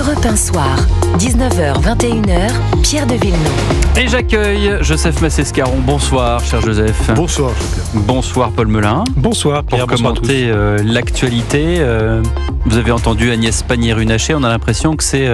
Europe 1 Soir, 19h-21h, Pierre de Villeneuve. Et j'accueille Joseph Massescaron. Bonsoir, cher Joseph. Bonsoir, Pierre. Bonsoir, Paul Melun. Bonsoir, Pierre. Pour commenter l'actualité, vous avez entendu Agnès Pannier-Runacher. On a l'impression que c'est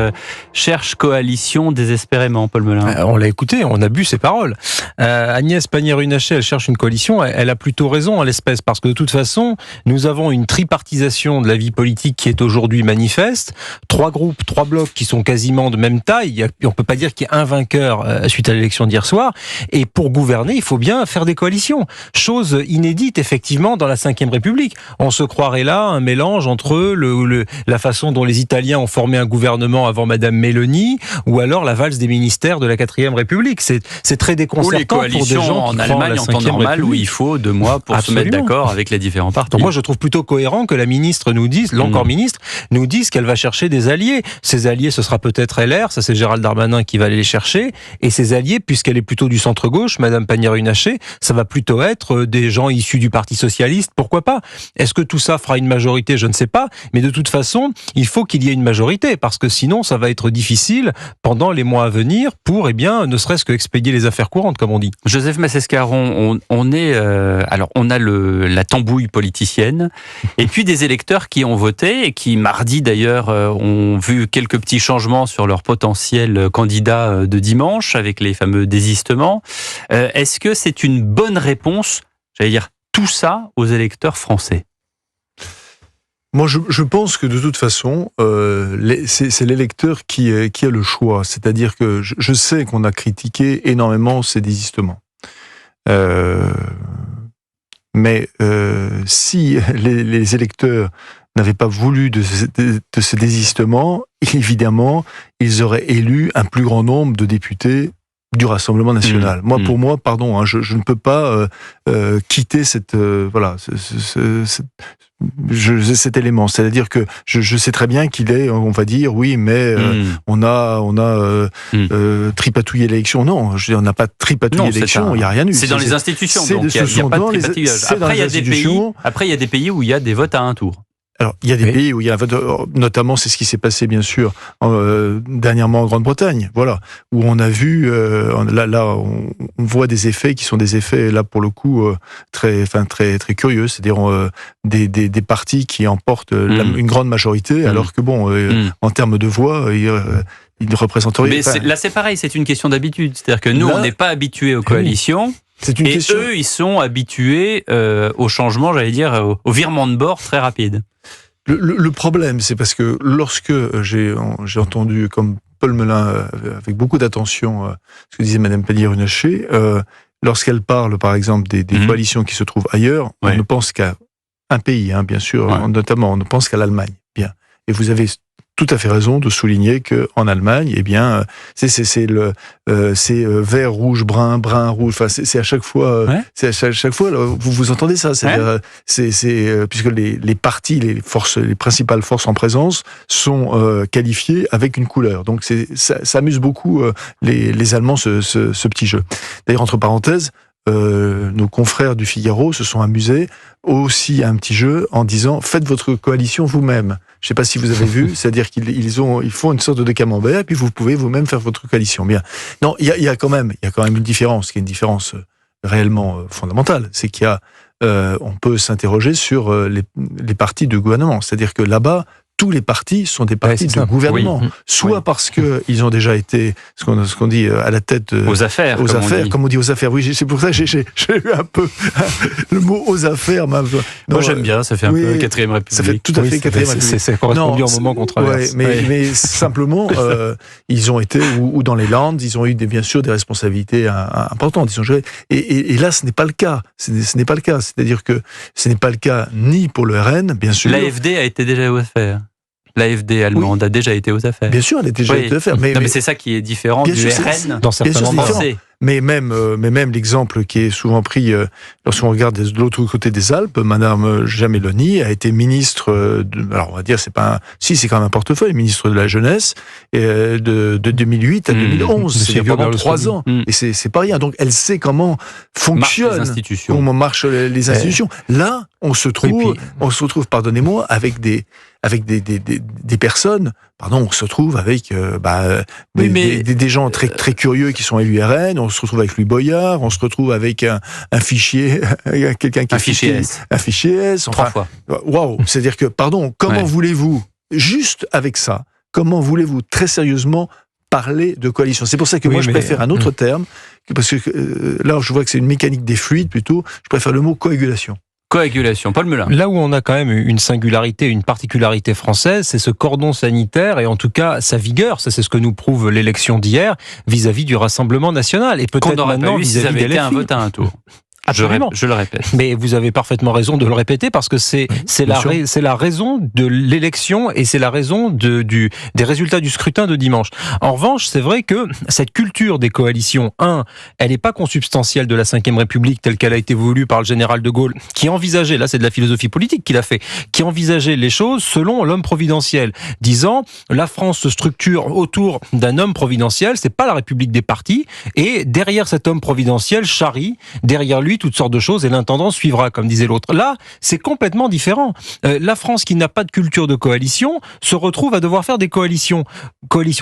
cherche coalition désespérément, Paul Melun. On l'a écouté, on a bu ses paroles. Agnès Pannier-Runacher, elle cherche une coalition. Elle a plutôt raison à l'espèce, parce que de toute façon, nous avons une tripartisation de la vie politique qui est aujourd'hui manifeste. 3 groupes, 3 blocs qui sont quasiment de même taille. On peut pas dire qu'il y a un vainqueur suite à l'élection d'hier soir. Et pour gouverner, il faut bien faire des coalitions. Chose inédite, effectivement, dans la Ve République. On se croirait là un mélange entre la façon dont les Italiens ont formé un gouvernement avant Madame Meloni, ou alors la valse des ministères de la 4e République. C'est très déconcertant pour des gens qui en Allemagne en temps normal où il faut 2 mois pour se mettre d'accord avec les différents partis. Donc moi, je trouve plutôt cohérent que la ministre nous dise, l'encore ministre, nous dise qu'elle va chercher des alliés. Ces alliés, ce sera peut-être LR, ça c'est Gérald Darmanin qui va aller les chercher, et ces alliés, puisqu'elle est plutôt du centre-gauche, Madame Pannier-Runacher, ça va plutôt être des gens issus du Parti Socialiste, pourquoi pas? Est-ce que tout ça fera une majorité? Je ne sais pas, mais de toute façon, il faut qu'il y ait une majorité, parce que sinon, ça va être difficile pendant les mois à venir pour, ne serait-ce que expédier les affaires courantes, comme on dit. Joseph Massescaron, on a la tambouille politicienne, et puis des électeurs qui ont voté, et qui, mardi d'ailleurs, ont vu quelques petits changements sur leur potentiel candidat de dimanche, avec les fameux désistements. Est-ce que c'est une bonne réponse, tout ça aux électeurs français? Moi, je pense que de toute façon, c'est l'électeur qui a le choix. C'est-à-dire que je sais qu'on a critiqué énormément ces désistements. Mais si les électeurs n'avaient pas voulu de ce désistement, évidemment, ils auraient élu un plus grand nombre de députés du Rassemblement national. Pour moi, pardon, je ne peux pas quitter cet élément. C'est-à-dire que je sais très bien qu'il est, on va dire, oui, mais on a tripatouillé l'élection. Non, on n'a pas tripatouillé l'élection, il n'y a rien eu. C'est dans les institutions, donc il n'y a pas de tripatouillage. Après, il y a des pays où il y a des votes à un tour. Alors, il y a des pays où il y a notamment, c'est ce qui s'est passé, bien sûr, dernièrement en Grande-Bretagne, voilà, où on a vu, on voit des effets qui sont des effets, là, pour le coup, très curieux, c'est-à-dire des partis qui emportent une grande majorité, alors que, en termes de voix, ils représenteraient... Mais là, c'est pareil, c'est une question d'habitude, c'est-à-dire que nous, on n'est pas habitués aux coalitions... Eux, ils sont habitués au changement, au virement de bord très rapide. Le problème, c'est parce que lorsque j'ai entendu, comme Paul Melun, avec beaucoup d'attention, ce que disait Madame Pannier-Runacher, lorsqu'elle parle, par exemple, des coalitions qui se trouvent ailleurs, on ne pense qu'à un pays, bien sûr, notamment, on ne pense qu'à l'Allemagne. Bien. Et vous avez tout à fait raison de souligner que en Allemagne, c'est vert, rouge, brun, rouge. Enfin, c'est à chaque fois. C'est à chaque fois. Vous entendez ça? Puisque les partis, les principales forces en présence sont qualifiées avec une couleur. Donc ça amuse beaucoup les Allemands ce petit jeu. D'ailleurs, entre parenthèses, nos confrères du Figaro se sont amusés aussi à un petit jeu en disant faites votre coalition vous-même. Je ne sais pas si vous avez vu, c'est-à-dire qu'ils font une sorte de camembert et puis vous pouvez vous-même faire votre coalition. Bien. Non, il y a quand même une différence, qui est une différence réellement fondamentale, c'est qu'il y a on peut s'interroger sur les partis de gouvernement, c'est-à-dire que là-bas tous les partis sont des partis de gouvernement, soit parce que ils ont déjà été ce qu'on dit à la tête aux affaires, comme on dit aux affaires. Oui, c'est pour ça que j'ai eu un peu le mot aux affaires. Moi j'aime bien, ça fait un peu 4e République. Ça fait tout à fait 4e République. C'est correspondu au moment qu'on traverse. Mais simplement, ils ont été ou dans les Landes, ils ont eu bien sûr des responsabilités importantes. Ils ont géré. Et là, ce n'est pas le cas. Ce n'est pas le cas. C'est-à-dire que ce n'est pas le cas ni pour le RN, bien sûr. L'AfD a été déjà aux affaires. L'AfD allemande a déjà été aux affaires. Bien sûr, elle a déjà été aux affaires. Mais c'est ça qui est différent du RN dans certains moments. Mais même l'exemple qui est souvent pris lorsqu'on regarde de l'autre côté des Alpes, Madame Meloni a été ministre alors on va dire c'est quand même un portefeuille, ministre de la jeunesse de 2008 à 2011, c'est pendant 3 ans. Et c'est pas rien. Donc elle sait comment fonctionnent, comment marchent les institutions. Là, on se retrouve, pardonnez-moi, avec des avec des personnes. Pardon, on se retrouve avec des gens très très curieux qui sont élus RN. On se retrouve avec Louis Boyard. On se retrouve avec un fichier, quelqu'un qui un fichier S. Un fichier S. Enfin, 3 fois. Waouh, c'est-à-dire que, pardon, comment voulez-vous, juste avec ça, comment voulez-vous très sérieusement parler de coalition? C'est pour ça que moi je préfère un autre terme, parce que là je vois que c'est une mécanique des fluides plutôt, je préfère le mot coagulation. Coagulation, Paul Melun. Là où on a quand même une singularité, une particularité française, c'est ce cordon sanitaire et en tout cas sa vigueur, ça c'est ce que nous prouve l'élection d'hier vis-à-vis du Rassemblement national et peut-être maintenant vis-à-vis des LFI. Un vote à un tour. Absolument. Je le répète. Mais vous avez parfaitement raison de le répéter parce que c'est la raison de l'élection et c'est la raison des résultats du scrutin de dimanche. En revanche, c'est vrai que cette culture des coalitions, elle n'est pas consubstantielle de la Ve République telle qu'elle a été voulue par le général de Gaulle, qui envisageait, là c'est de la philosophie politique qu'il a fait, qui envisageait les choses selon l'homme providentiel, disant la France se structure autour d'un homme providentiel, c'est pas la République des partis, et derrière cet homme providentiel charrie, derrière lui toutes sortes de choses et l'intendant suivra, comme disait l'autre. Là, c'est complètement différent. La France qui n'a pas de culture de coalition se retrouve à devoir faire des coalitions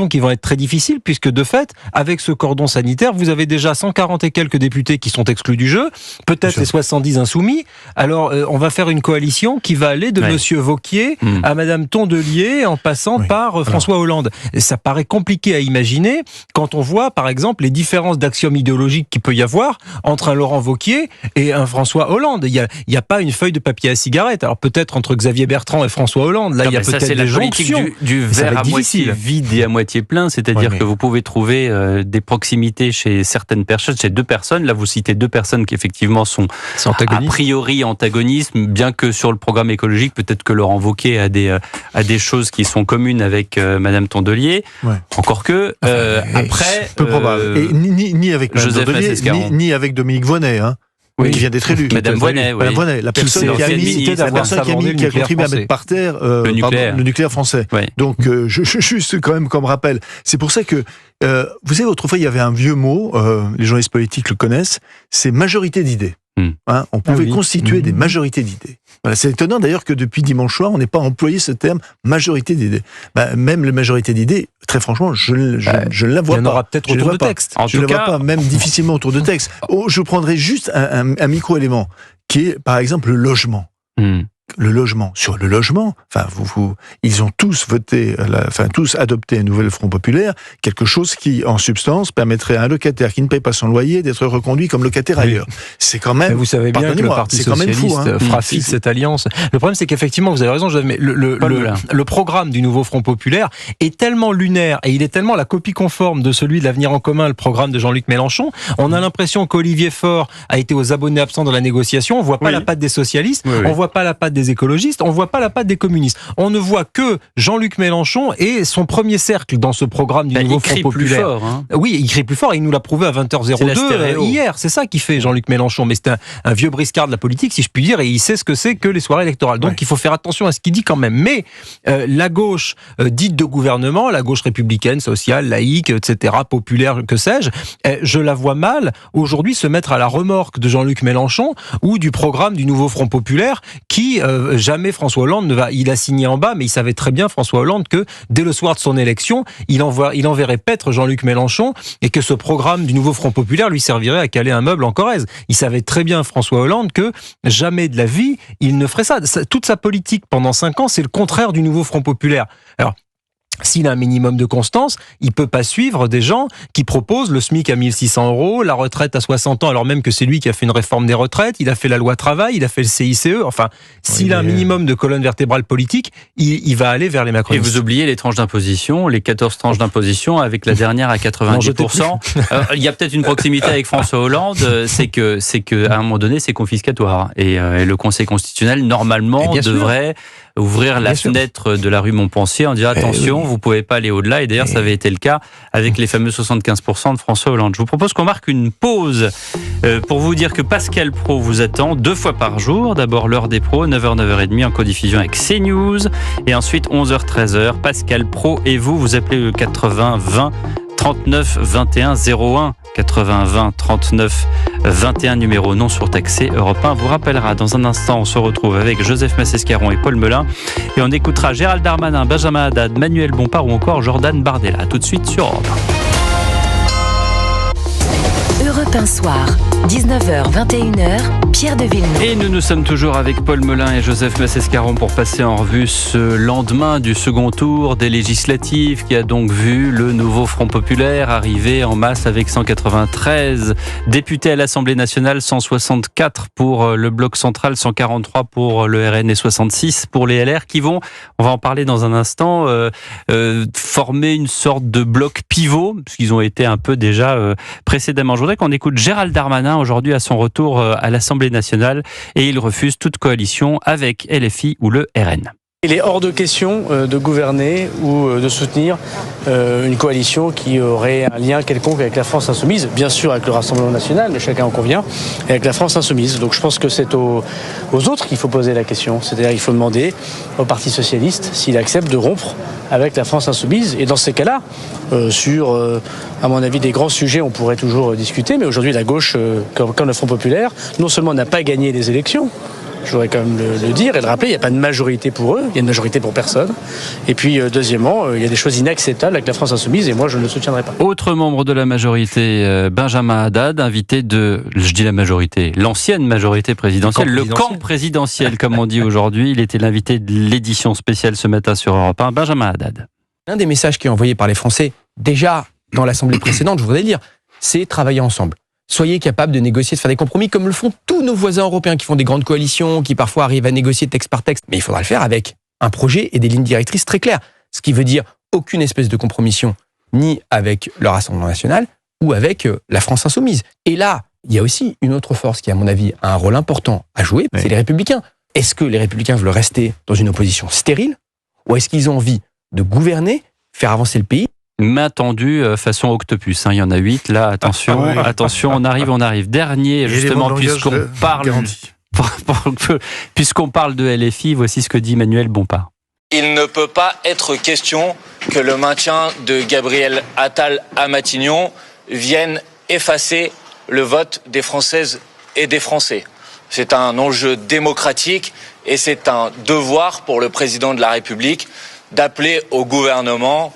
qui vont être très difficiles puisque de fait, avec ce cordon sanitaire, vous avez déjà 140 et quelques députés qui sont exclus du jeu, peut-être les 70 insoumis. Alors, on va faire une coalition qui va aller de Monsieur Wauquiez à Madame Tondelier en passant par François Hollande. Et ça paraît compliqué à imaginer quand on voit, par exemple, les différences d'axiomes idéologiques qu'il peut y avoir entre un Laurent Wauquiez et un François Hollande. Il y a pas une feuille de papier à cigarette. Alors peut-être entre Xavier Bertrand et François Hollande, là il y a peut-être des jonctions. Du verre à moitié vide et à moitié plein, c'est-à-dire que vous pouvez trouver des proximités chez certaines personnes, chez deux personnes. Là vous citez deux personnes qui effectivement sont a priori antagonistes, bien que sur le programme écologique, peut-être que Laurent Wauquiez a des choses qui sont communes avec Madame Tondelier. Encore que après, peu probable. Et ni avec Joseph Tondelier, ni avec Dominique Voynet, qui vient d'être élu. Madame Voynet, la personne qui a contribué à mettre par terre le nucléaire français. Donc, juste quand même comme rappel. C'est pour ça que, vous savez, autrefois, il y avait un vieux mot, les journalistes politiques le connaissent, c'est majorité d'idées. On pouvait constituer des majorités d'idées. Voilà, c'est étonnant d'ailleurs que depuis dimanche soir, on n'ait pas employé ce terme majorité d'idées. Même la majorité d'idées, très franchement, je ne la vois pas. Il y en aura peut-être autour de texte. Je ne la vois pas, même difficilement autour de texte. Je prendrais juste un micro-élément, qui est par exemple le logement. Le logement. Sur le logement, ils ont tous voté, tous adopté un nouvel Front populaire, quelque chose qui, en substance, permettrait à un locataire qui ne paye pas son loyer d'être reconduit comme locataire ailleurs. C'est quand même. Mais vous savez bien que le Parti socialiste fera fi de cette alliance. Le problème, c'est qu'effectivement, vous avez raison, mais le programme du nouveau Front populaire est tellement lunaire et il est tellement la copie conforme de celui de l'Avenir en commun, le programme de Jean-Luc Mélenchon. On a l'impression qu'Olivier Faure a été aux abonnés absents dans la négociation. On voit pas la patte des socialistes, on voit pas la patte des écologistes, on voit pas la patte des communistes. On ne voit que Jean-Luc Mélenchon et son premier cercle dans ce programme du nouveau Front populaire. Plus fort, Oui, il crie plus fort et il nous l'a prouvé à 20h02 hier. C'est ça qui fait Jean-Luc Mélenchon. Mais c'est un vieux briscard de la politique, si je puis dire, et il sait ce que c'est que les soirées électorales. Donc il faut faire attention à ce qu'il dit quand même. Mais la gauche dite de gouvernement, la gauche républicaine, sociale, laïque, etc., populaire, que sais-je, je la vois mal aujourd'hui se mettre à la remorque de Jean-Luc Mélenchon ou du programme du nouveau Front populaire qui jamais François Hollande il a signé en bas, mais il savait très bien, François Hollande, que dès le soir de son élection, il enverrait paître Jean-Luc Mélenchon et que ce programme du nouveau Front populaire lui servirait à caler un meuble en Corrèze. Il savait très bien, François Hollande, que jamais de la vie, il ne ferait ça. Toute sa politique pendant 5 ans, c'est le contraire du nouveau Front populaire. Alors, s'il a un minimum de constance, il peut pas suivre des gens qui proposent le SMIC à 1 600 €, la retraite à 60 ans, alors même que c'est lui qui a fait une réforme des retraites, il a fait la loi travail, il a fait le CICE, enfin, s'il a un minimum de colonne vertébrale politique, il va aller vers les macronistes. Et vous oubliez les tranches d'imposition, les 14 tranches d'imposition, avec la dernière à 90%. Il y a peut-être une proximité avec François Hollande, c'est que à un moment donné, c'est confiscatoire. Et le Conseil constitutionnel, normalement, devrait ouvrir la fenêtre de la rue Montpensier en disant attention, vous pouvez pas aller au-delà. Et d'ailleurs, ça avait été le cas avec les fameux 75% de François Hollande. Je vous propose qu'on marque une pause pour vous dire que Pascal Praud vous attend 2 fois par jour. D'abord l'heure des pros, 9h, 9h30 en codiffusion avec CNews. Et ensuite 11h, 13h, Pascal Praud et vous appelez le 80 20 39 21 01. 80 20 39 21, numéro non surtaxé. Europe 1 vous rappellera. Dans un instant, on se retrouve avec Joseph Massescaron et Paul Melun. Et on écoutera Gérald Darmanin, Benjamin Haddad, Manuel Bompard ou encore Jordan Bardella. Tout de suite sur Europe 1. Europe 1 soir, 19h, 21h, Pierre de Villeneuve. Et nous sommes toujours avec Paul Melun et Joseph Massescaron pour passer en revue ce lendemain du second tour des législatives qui a donc vu le nouveau Front Populaire arriver en masse avec 193 députés à l'Assemblée nationale, 164 pour le Bloc central, 143 pour le RN et 66 pour les LR qui vont, on va en parler dans un instant, former une sorte de bloc pivot, puisqu'ils ont été un peu déjà précédemment. Je voudrais qu'on écoute Gérald Darmanin aujourd'hui à son retour à l'Assemblée nationale et il refuse toute coalition avec LFI ou le RN. Il est hors de question de gouverner ou de soutenir une coalition qui aurait un lien quelconque avec la France insoumise, bien sûr avec le Rassemblement national, mais chacun en convient, et avec la France insoumise. Donc je pense que c'est aux autres qu'il faut poser la question. C'est-à-dire qu'il faut demander au Parti socialiste s'il accepte de rompre avec la France insoumise. Et dans ces cas-là, sur, à mon avis, des grands sujets, on pourrait toujours discuter, mais aujourd'hui la gauche, comme le Front populaire, non seulement n'a pas gagné les élections, je voudrais quand même le dire et le rappeler, il n'y a pas de majorité pour eux, il y a une majorité pour personne. Et puis, deuxièmement, il y a des choses inacceptables avec la France insoumise et moi, je ne le soutiendrai pas. Autre membre de la majorité, Benjamin Haddad, invité de, je dis la majorité, l'ancienne majorité présidentielle, le camp présidentiel, comme on dit aujourd'hui. Il était l'invité de l'édition spéciale ce matin sur Europe 1. Benjamin Haddad. L'un des messages qui est envoyé par les Français, déjà dans l'Assemblée précédente, je voudrais le dire, c'est travailler ensemble. Soyez capables de négocier, de faire des compromis, comme le font tous nos voisins européens qui font des grandes coalitions, qui parfois arrivent à négocier texte par texte. Mais il faudra le faire avec un projet et des lignes directrices très claires. Ce qui veut dire aucune espèce de compromission, ni avec le Rassemblement national, ou avec la France insoumise. Et là, il y a aussi une autre force qui, à mon avis, a un rôle important à jouer, c'est les Républicains. Est-ce que les Républicains veulent rester dans une opposition stérile, ou est-ce qu'ils ont envie de gouverner, faire avancer le pays ? Main tendue façon octopus, il y en a 8, là, attention, attention, on arrive. Dernier, justement, puisqu'on parle de LFI, voici ce que dit Manuel Bompard. Il ne peut pas être question que le maintien de Gabriel Attal à Matignon vienne effacer le vote des Françaises et des Français. C'est un enjeu démocratique et c'est un devoir pour le président de la République d'appeler au gouvernement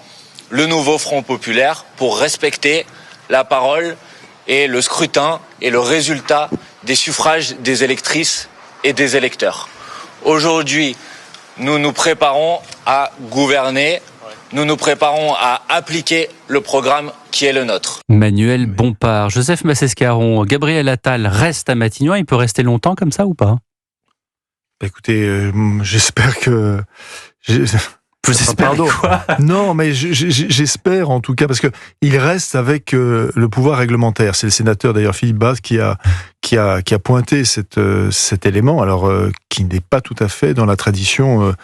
le nouveau Front populaire pour respecter la parole et le scrutin et le résultat des suffrages des électrices et des électeurs. Aujourd'hui, nous nous préparons à gouverner, nous nous préparons à appliquer le programme qui est le nôtre. Manuel Bompard, Joseph Massescaron, Gabriel Attal reste à Matignon, il peut rester longtemps comme ça ou pas ? Écoutez, j'espère que... Pardon. Non, mais j'espère en tout cas, parce que il reste avec le pouvoir réglementaire. C'est le sénateur d'ailleurs Philippe Bas qui a pointé cet élément, alors qui n'est pas tout à fait dans la tradition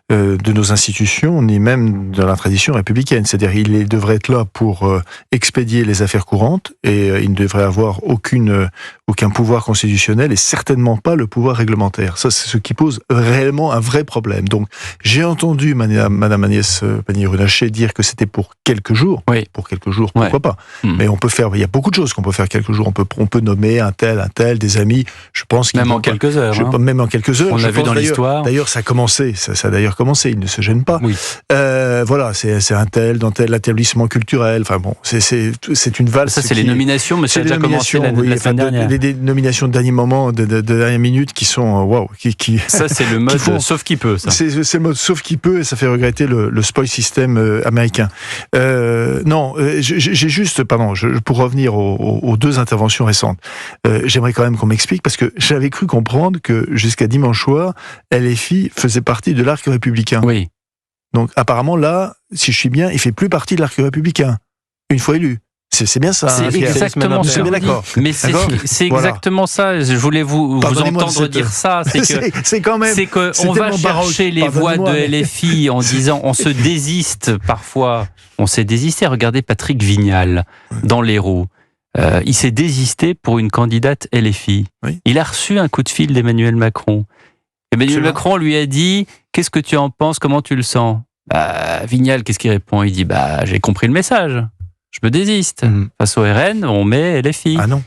de nos institutions, ni même dans la tradition républicaine. C'est-à-dire, il devrait être là pour expédier les affaires courantes, et il ne devrait avoir aucun pouvoir constitutionnel, et certainement pas le pouvoir réglementaire. Ça, c'est ce qui pose réellement un vrai problème. Donc, j'ai entendu Madame Agnès Pannier-Runacher dire que c'était pour quelques jours. Oui. Pour quelques jours, pourquoi pas. Mais on peut faire, il y a beaucoup de choses qu'on peut faire quelques jours. On peut nommer un tel, des amis. Je pense même en quelques heures. Même en quelques heures. On l'a vu dans l'histoire. D'ailleurs, ça a commencé. Ça a d'ailleurs commencé. Il ne se gêne pas. Oui. Voilà, c'est un tel dans tel établissement culturel. Enfin bon, c'est une valse. Ça, c'est les nominations, mais ça a déjà commencé la semaine dernière. Des nominations de dernier moment, de dernière minute qui sont waouh. Ça, c'est le mode sauf qui peut. Ça. C'est le mode sauf qui peut, et ça fait regretter le spoil system américain. Non, j'ai juste, pour revenir aux deux interventions récentes, j'aimerais quand même qu'on m'explique, parce que j'avais cru comprendre que jusqu'à dimanche soir, LFI faisait partie de l'arc républicain. Oui. Donc apparemment là, si je suis bien, il fait plus partie de l'arc républicain, une fois élu. C'est bien ça. C'est exactement ça. Bien d'accord. Mais c'est exactement ça. Je voulais vous entendre dire ça. C'est quand même. C'est qu'on va chercher les voix de LFI en disant on se désiste parfois. On s'est désisté. Regardez Patrick Vignal dans l'Hérault. Il s'est désisté pour une candidate LFI. Oui. Il a reçu un coup de fil d'Emmanuel Macron. Emmanuel Macron lui a dit « Qu'est-ce que tu en penses ? Comment tu le sens ?» Vignal, qu'est-ce qu'il répond ? Il dit « J'ai compris le message. je me désiste. Face au RN, on met LFI. Ah non.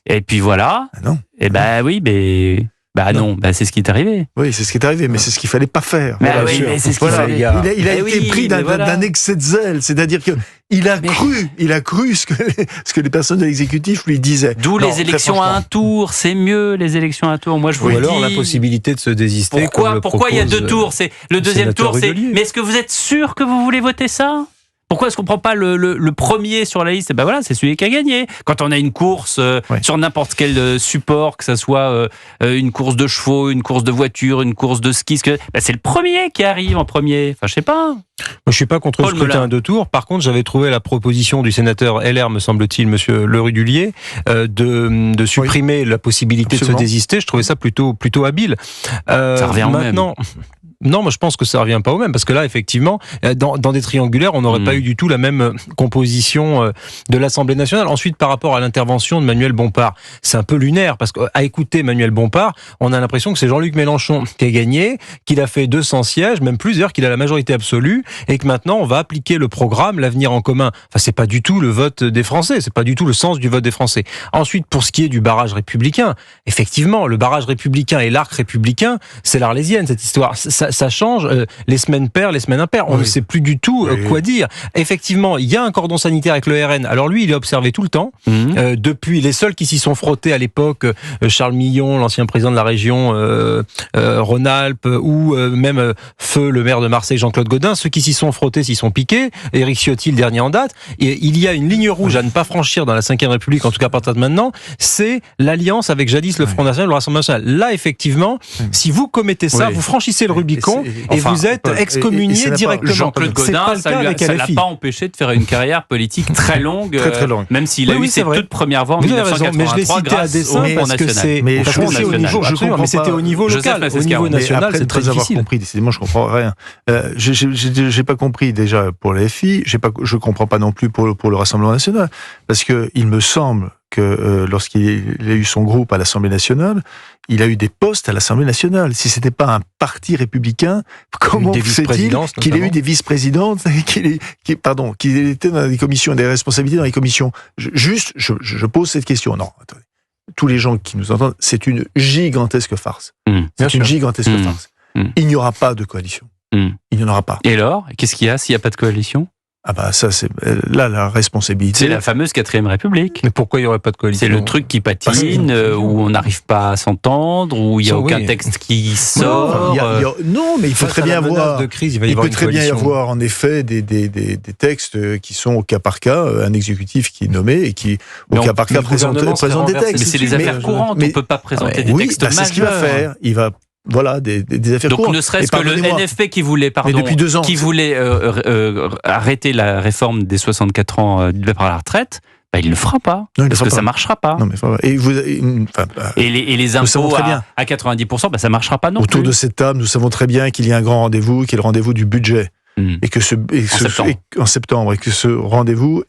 Et puis voilà. Ah non. Et oui, mais... non, c'est ce qui est arrivé. Oui, c'est ce qui est arrivé, mais c'est ce qu'il fallait pas faire. Mais c'est ce qu'il fallait. Il a été pris d'un excès de zèle, c'est-à-dire que il a cru ce que les personnes de l'exécutif lui disaient. D'où les élections à un tour, c'est mieux les élections à un tour. Moi je vous le dis. Ou alors la possibilité de se désister. Pourquoi il y a 2 tours? C'est le deuxième tour, c'est. Mais est-ce que vous êtes sûr que vous voulez voter ça? Pourquoi est-ce qu'on ne prend pas le premier sur la liste? C'est celui qui a gagné. Quand on a une course sur n'importe quel support, que ça soit une course de chevaux, une course de voiture, une course de ski, c'est le premier qui arrive en premier. Enfin, je sais pas. Moi, je suis pas contre le scrutin à 2 tours. Par contre, j'avais trouvé la proposition du sénateur LR, me semble-t-il, monsieur Le Rudulier, de supprimer la possibilité de se désister. Je trouvais ça plutôt habile. Ça revient maintenant. Non, moi je pense que ça revient pas au même, parce que là, effectivement, dans des triangulaires, on n'aurait pas eu du tout la même composition de l'Assemblée nationale. Ensuite, par rapport à l'intervention de Manuel Bompard, c'est un peu lunaire, parce qu'à écouter Manuel Bompard, on a l'impression que c'est Jean-Luc Mélenchon qui a gagné, qu'il a fait 200 sièges, même plus d'ailleurs, qu'il a la majorité absolue, et que maintenant on va appliquer le programme, l'avenir en commun. Enfin, c'est pas du tout le vote des Français, c'est pas du tout le sens du vote des Français. Ensuite, pour ce qui est du barrage républicain, effectivement, le barrage républicain et l'arc républicain, c'est l'Arlésienne, cette histoire. Ça change, les semaines paires, les semaines impaires. On ne sait plus du tout quoi dire. Effectivement, il y a un cordon sanitaire avec le RN. Alors lui, il est observé tout le temps. Depuis, les seuls qui s'y sont frottés à l'époque, Charles Millon, l'ancien président de la région Rhône-Alpes, ou même Feu, le maire de Marseille, Jean-Claude Gaudin, ceux qui s'y sont frottés s'y sont piqués. Éric Ciotti, le dernier en date. Et il y a une ligne rouge à ne pas franchir dans la Ve République, en tout cas à partir de maintenant, c'est l'alliance avec jadis le Front National, le Rassemblement National. Là, effectivement, si vous commettez ça, vous franchissez le Rubicon et vous êtes excommunié directement. Jean-Claude Gaudin, ça ne l'a pas empêché de faire une carrière politique très longue, même s'il a eu ses toutes premières voix en 1983 mais je l'ai cité à dessein parce que c'est au niveau, mais c'était au niveau local, au niveau national, c'est très difficile. Compris, décidément, je comprends rien. J'ai pas compris déjà pour les FI, je comprends pas non plus pour le Rassemblement national, parce que il me semble que lorsqu'il a eu son groupe à l'Assemblée nationale, il a eu des postes à l'Assemblée nationale. Si c'était pas un parti républicain, comment fait-il qu'il ait eu des vice-présidentes, qu'il était dans des commissions, des responsabilités dans les commissions? Je pose cette question. Non, attendez. Tous les gens qui nous entendent, c'est une gigantesque farce. C'est une gigantesque farce. Il n'y aura pas de coalition. Il n'y en aura pas. Et alors, qu'est-ce qu'il y a s'il n'y a pas de coalition? Ça, c'est là la responsabilité. C'est la fameuse 4ème République. Mais pourquoi il n'y aurait pas de coalition? C'est le truc qui patine, où on n'arrive pas à s'entendre, où il n'y a aucun texte qui sort. Non, mais il faut très bien voir. De crise, il peut très bien y avoir en effet des textes qui sont au cas par cas, un exécutif qui est nommé et qui au cas par cas présente des textes. Mais c'est les affaires courantes. On ne peut pas présenter des textes majeurs. C'est ce qu'il va faire. Il va des affaires courantes. Donc ne serait-ce que le NFP qui voulait, depuis 2 ans, qui voulait arrêter la réforme des 64 ans du départ à la retraite, il ne le fera pas, parce que ça ne marchera pas. Non, mais et les impôts à 90%, ça ne marchera pas non plus. Autour de cette table, nous savons très bien qu'il y a un grand rendez-vous, qui est le rendez-vous du budget. En septembre, et que ce rendez-vous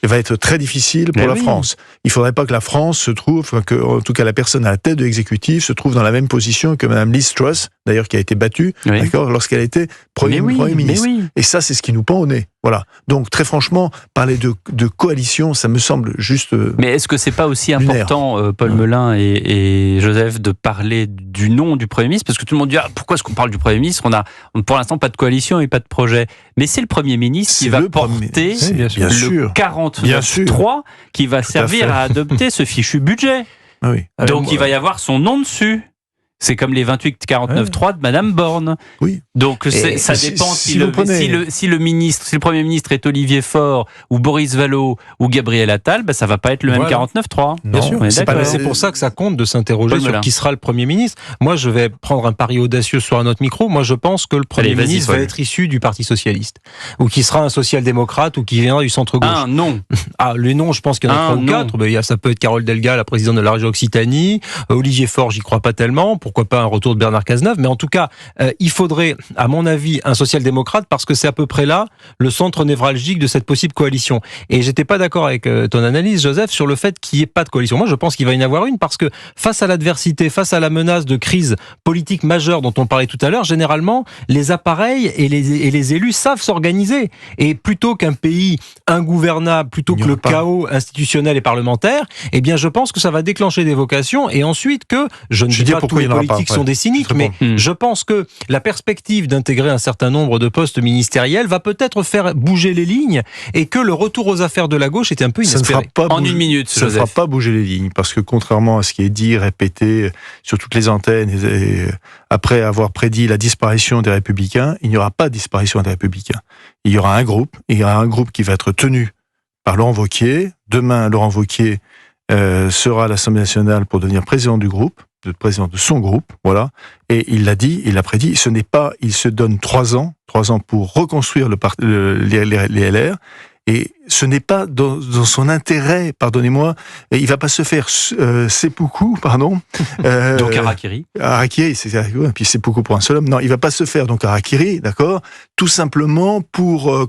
va être très difficile pour la France. Il ne faudrait pas que la France se trouve, en tout cas la personne à la tête de l'exécutif se trouve dans la même position que Mme Liz Truss, d'ailleurs qui a été battue, lorsqu'elle a été Premier ministre. Et ça, c'est ce qui nous pend au nez. Voilà. Donc très franchement, parler de coalition, ça me semble juste. Mais est-ce que c'est pas aussi important, Paul Melun et Joseph, de parler du nom du Premier ministre? Parce que tout le monde dit pourquoi est-ce qu'on parle du Premier ministre? On a pour l'instant pas de coalition et pas de projet. Mais c'est le Premier ministre qui va porter le 49.3 qui va servir à adopter ce fichu budget. Donc il va y avoir son nom dessus. C'est comme les 28-49.3 de Madame Borne. Oui. Donc ça dépend si le Premier ministre est Olivier Faure ou Boris Vallaud ou Gabriel Attal, ça va pas être le même 49.3. Bien sûr. C'est pour ça que ça compte de s'interroger sur qui sera le Premier ministre. Moi, je vais prendre un pari audacieux sur un autre micro. Moi, je pense que le Premier ministre va être issu du Parti socialiste, ou qui sera un social-démocrate, ou qui viendra du centre-gauche. Non. Les noms, je pense qu'il y en a 3 ou 4. Ça peut être Carole Delga, la présidente de la région Occitanie. Olivier Faure, j'y crois pas tellement. pourquoi pas un retour de Bernard Cazeneuve, mais en tout cas, il faudrait, à mon avis, un social-démocrate, parce que c'est à peu près là le centre névralgique de cette possible coalition. Et j'étais pas d'accord avec ton analyse, Joseph, sur le fait qu'il n'y ait pas de coalition. Moi, je pense qu'il va y en avoir une, parce que face à l'adversité, face à la menace de crise politique majeure dont on parlait tout à l'heure, généralement, les appareils et les élus savent s'organiser. Et plutôt qu'un pays ingouvernable, plutôt que le chaos institutionnel et parlementaire, eh bien, je pense que ça va déclencher des vocations, et ensuite que, je ne dis pas que tous les politiques sont des cyniques, mais je pense que la perspective d'intégrer un certain nombre de postes ministériels va peut-être faire bouger les lignes, et que le retour aux affaires de la gauche était un peu inespéré. Une minute, ça ne fera pas bouger les lignes, parce que contrairement à ce qui est dit, répété sur toutes les antennes, et après avoir prédit la disparition des Républicains, il n'y aura pas de disparition des Républicains. Il y aura un groupe qui va être tenu par Laurent Wauquiez. Demain, Laurent Wauquiez sera à l'Assemblée nationale pour devenir président du groupe, président de son groupe, voilà. Et il l'a dit, il l'a prédit, il se donne 3 ans pour reconstruire les LR. Et ce n'est pas dans son intérêt, pardonnez-moi, il va pas se faire seppuku, pardon. Donc harakiri. Harakiri, puis seppuku pour un seul homme. Non, il va pas se faire donc harakiri, d'accord. Tout simplement pour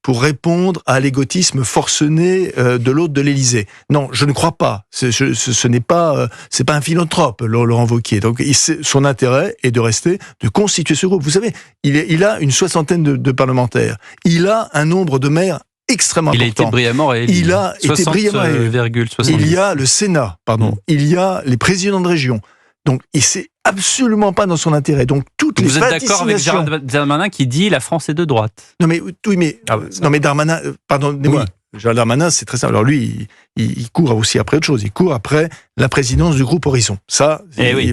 pour répondre à l'égotisme forcené de l'hôte de l'Élysée. Non, je ne crois pas. Ce n'est pas, c'est pas un philanthrope, Laurent Wauquiez. Donc son intérêt est de constituer ce groupe. Vous savez, il a une 60aine de parlementaires. Il a un nombre de maires extrêmement important. Il a été brillamment réélu. Il a été brillamment réélu. Il y a le Sénat, il y a les présidents de région. Donc, c'est absolument pas dans son intérêt. Donc, vous êtes d'accord avec Gérald Darmanin qui dit la France est de droite? Non mais Darmanin, pardonnez-moi. Oui. Gérald Darmanin, c'est très simple. Alors lui, il court aussi après autre chose. Il court après la présidence du groupe Horizon. Ça,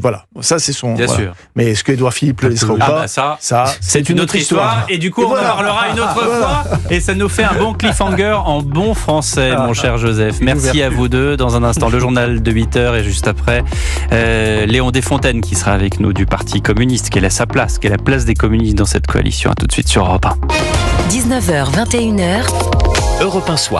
voilà. Ça, c'est son. Bien sûr. Mais est-ce que Édouard Philippe le laissera ou pas? Ça, c'est une autre histoire. Et du coup, on en parlera une autre fois. Et ça nous fait un bon cliffhanger en bon français, mon cher Joseph. Merci à vous deux. Dans un instant, le journal de 8h et juste après, Léon Desfontaines qui sera avec nous du Parti communiste. Quelle est sa place? Quelle est la place des communistes dans cette coalition? À tout de suite sur Europe 1. 19h, 21h. Europe 1 Soir.